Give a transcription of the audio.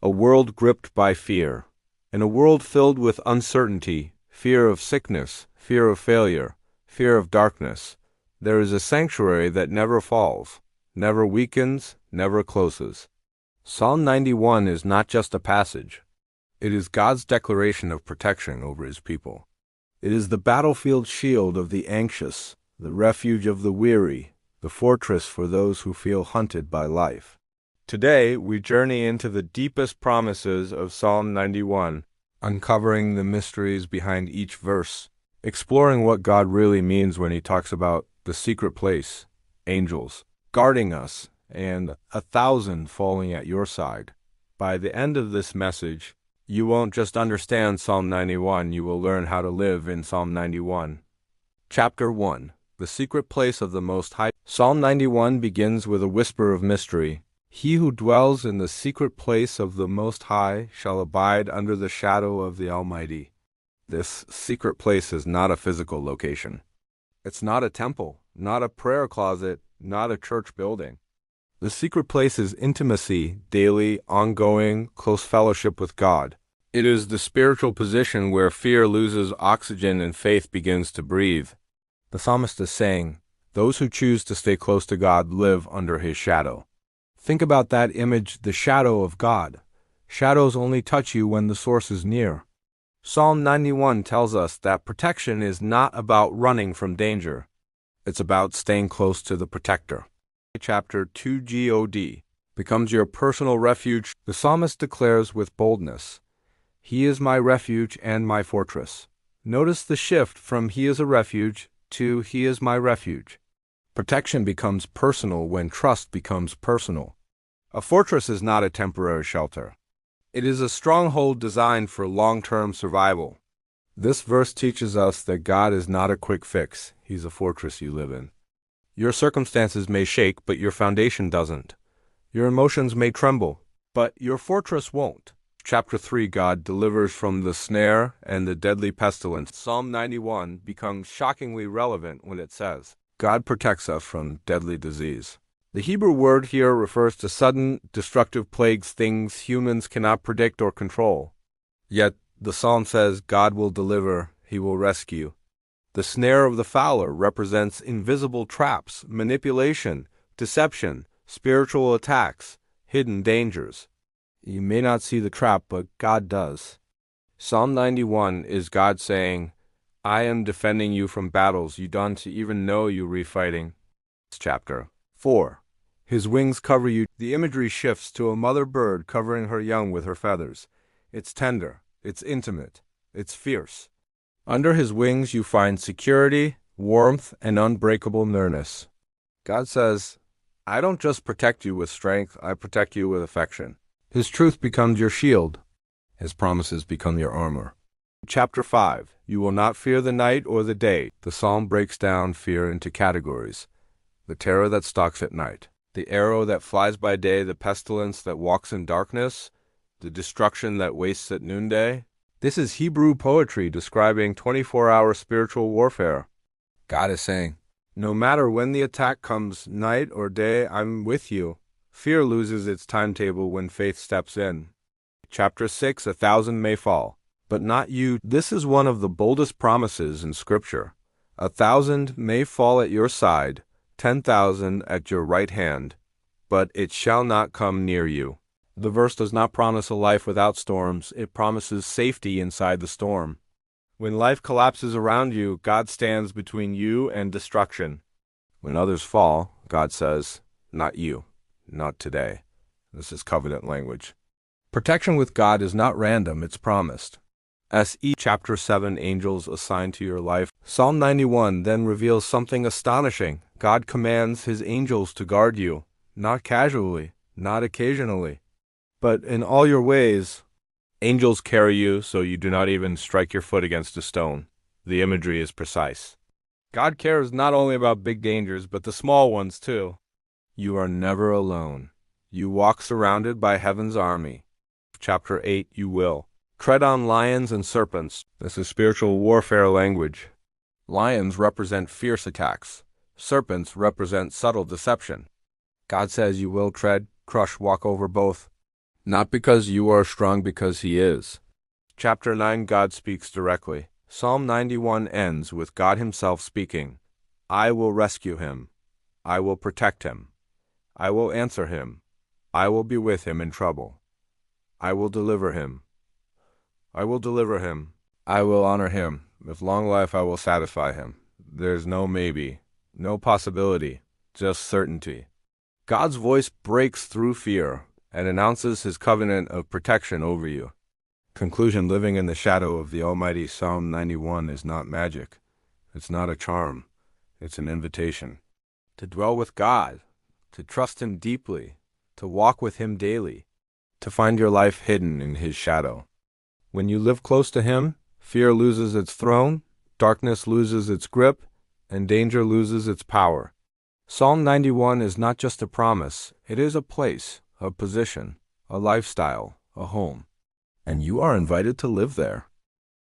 A world gripped by fear. In a world filled with uncertainty, fear of sickness, fear of failure, fear of darkness, there is a sanctuary that never falls, never weakens, never closes. Psalm 91 is not just a passage. It is God's declaration of protection over his people. It is the battlefield shield of the anxious, the refuge of the weary, the fortress for those who feel hunted by life. Today, we journey into the deepest promises of Psalm 91, uncovering the mysteries behind each verse, exploring what God really means when he talks about the secret place, angels, guarding us, and 1,000 falling at your side. By the end of this message, you won't just understand Psalm 91, you will learn how to live in Psalm 91. Chapter 1. The Secret Place of the Most High. Psalm 91 begins with a whisper of mystery. He who dwells in the secret place of the Most High shall abide under the shadow of the Almighty. This secret place is not a physical location. It's not a temple, not a prayer closet, not a church building. The secret place is intimacy, daily, ongoing, close fellowship with God. It is the spiritual position where fear loses oxygen and faith begins to breathe. The psalmist is saying, those who choose to stay close to God live under his shadow. Think about that image, the shadow of God. Shadows only touch you when the source is near. Psalm 91 tells us that protection is not about running from danger. It's about staying close to the protector. Chapter 2 God becomes your personal refuge. The psalmist declares with boldness, He is my refuge and my fortress. Notice the shift from He is a refuge to He is my refuge. Protection becomes personal when trust becomes personal. A fortress is not a temporary shelter. It is a stronghold designed for long-term survival. This verse teaches us that God is not a quick fix. He's a fortress you live in. Your circumstances may shake, but your foundation doesn't. Your emotions may tremble, but your fortress won't. Chapter 3 God delivers from the snare and the deadly pestilence. Psalm 91 becomes shockingly relevant when it says, God protects us from deadly disease. The Hebrew word here refers to sudden, destructive plagues, things humans cannot predict or control. Yet, the psalm says God will deliver, he will rescue. The snare of the fowler represents invisible traps, manipulation, deception, spiritual attacks, hidden dangers. You may not see the trap, but God does. Psalm 91 is God saying, I am defending you from battles you don't even know you're fighting. Chapter 4. His wings cover you. The imagery shifts to a mother bird covering her young with her feathers. It's tender, it's intimate, it's fierce. Under his wings you find security, warmth, and unbreakable nearness. God says, I don't just protect you with strength, I protect you with affection. His truth becomes your shield. His promises become your armor. Chapter 5. You will not fear the night or the day. The psalm breaks down fear into categories. The terror that stalks at night, the arrow that flies by day, the pestilence that walks in darkness, the destruction that wastes at noonday. This is Hebrew poetry describing 24-hour spiritual warfare. God is saying, no matter when the attack comes, night or day, I'm with you. Fear loses its timetable when faith steps in. Chapter 6, 1,000 may fall, but not you. This is one of the boldest promises in Scripture. 1,000 may fall at your side, 10,000 at your right hand, but it shall not come near you. The verse does not promise a life without storms. It promises safety inside the storm. When life collapses around you, God stands between you and destruction. When others fall, God says, not you. Not today. This is covenant language. Protection with God is not random, it's promised. S.E. Chapter 7, angels assigned to your life. Psalm 91 then reveals something astonishing. God commands his angels to guard you, not casually, not occasionally, but in all your ways. Angels carry you so you do not even strike your foot against a stone. The imagery is precise. God cares not only about big dangers, but the small ones too. You are never alone. You walk surrounded by heaven's army. Chapter 8, you will tread on lions and serpents. This is spiritual warfare language. Lions represent fierce attacks. Serpents represent subtle deception. God says you will tread, crush, walk over both. Not because you are strong, because He is. Chapter 9, God speaks directly. Psalm 91 ends with God Himself speaking. I will rescue him. I will protect him. I will answer him. I will be with him in trouble. I will deliver him. I will deliver him. I will honor him. With long life I will satisfy him. There's no maybe, no possibility, just certainty. God's voice breaks through fear and announces His covenant of protection over you. Conclusion: living in the shadow of the Almighty. Psalm 91 is not magic. It's not a charm. It's an invitation to dwell with God, to trust Him deeply, to walk with Him daily, to find your life hidden in His shadow. When you live close to Him, fear loses its throne, darkness loses its grip, and danger loses its power. Psalm 91 is not just a promise, it is a place, a position, a lifestyle, a home. And you are invited to live there.